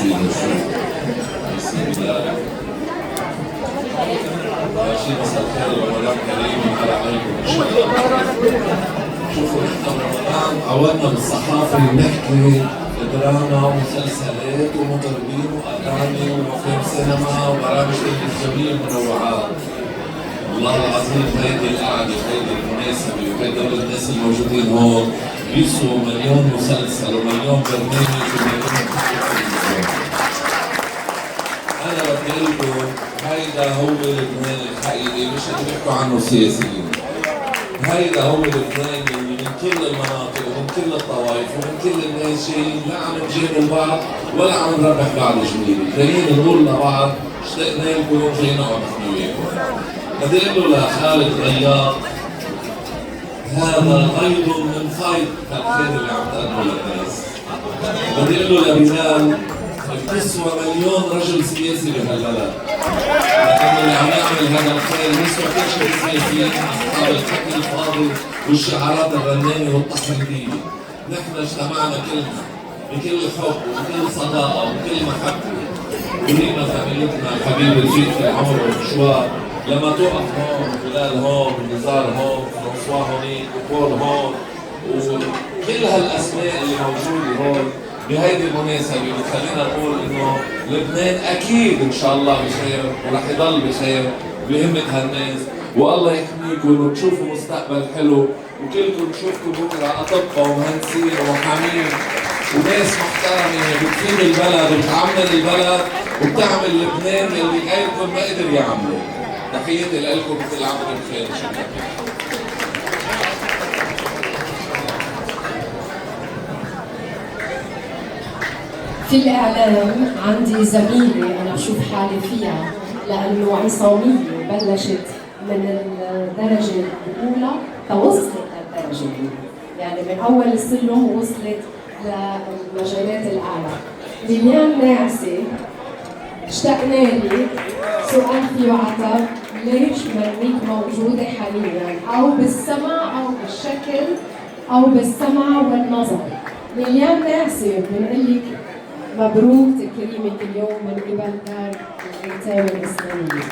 ميرسي ماشي. مساء الخير ورمضان كريم على عليكم ان شاء الله. شوفوا نحن برمضان عودنا بالصحافه نحكي دراما ومسلسلات ومطربين واغاني وافلام سينما وبرامج تلفزيونيه ومنوعات. والله العظيم هيدي القعده وهيدي المناسبه وهيدول الناس الموجودين هون بيسووا مليون مسلسل ومليون برنامج ومليون. انا بدي لكم هيدا هو لبنان الحقيقي، مش اللي بيحكوا عنه السياسيين. هيدا هو لبنان اللي من كل المناطق ومن كل الطوائف ومن كل الناس جايين لا عم نجامل بعض ولا عم نربح بعض جميل، جايين نقول لبعض اشتقنا لكم وجايين نقعد نحن وياكم. بدي اقول له لخالد غياط هذا غيض من فيض الخير اللي عم تقدمه للناس. بدي اقول له لبلال بتسوى مليون رجل سياسي بهالبلد، لأن اللي عم يعمل هذا الخير بيسوى كل شيء سياسيين أصحاب الحكي الفاضي والشعارات الرنانة والتقليدية. نحن اجتمعنا كلنا بكل حب وبكل صداقة وبكل محبة. ولينا فاميلتنا الحبيبة رفيق في العمر والمشوار لما توقف هون وبلال هون ونزار هون وفرنسوا هونيك وبول هون وكل هالأسماء اللي موجودة هون بهيدي المناسبة بتخلينا نقول انه لبنان اكيد ان شاء الله بخير ورح يضل بخير بهمة هالناس، والله يحميكم وتشوفوا مستقبل حلو وكلكم تشوفكم بكره اطباء ومهندسين ومحامين وناس محترمة بتفيد البلد وبتعمر البلد وبتعمل لبنان اللي غيركم ما قدر يعمله. تحياتي لكم وكل عام وانتم بخير. شكرا. في الإعلام عندي زميلة أنا بشوف حالي فيها لأنه عصامية بلشت من الدرجة الأولى توصلت للدرجة الأولى، يعني من أول السلم وصلت للمجالات الأعلى. ليليان ناعسة اشتقنا لي سؤال فيه عتب، ليش منك موجودة حاليا أو بالسمع أو بالشكل أو بالسمع والنظر؟ ليليان ناعسة بنقول لك مبروك تكريمك اليوم من قبل دار الأيتام الإسلامية.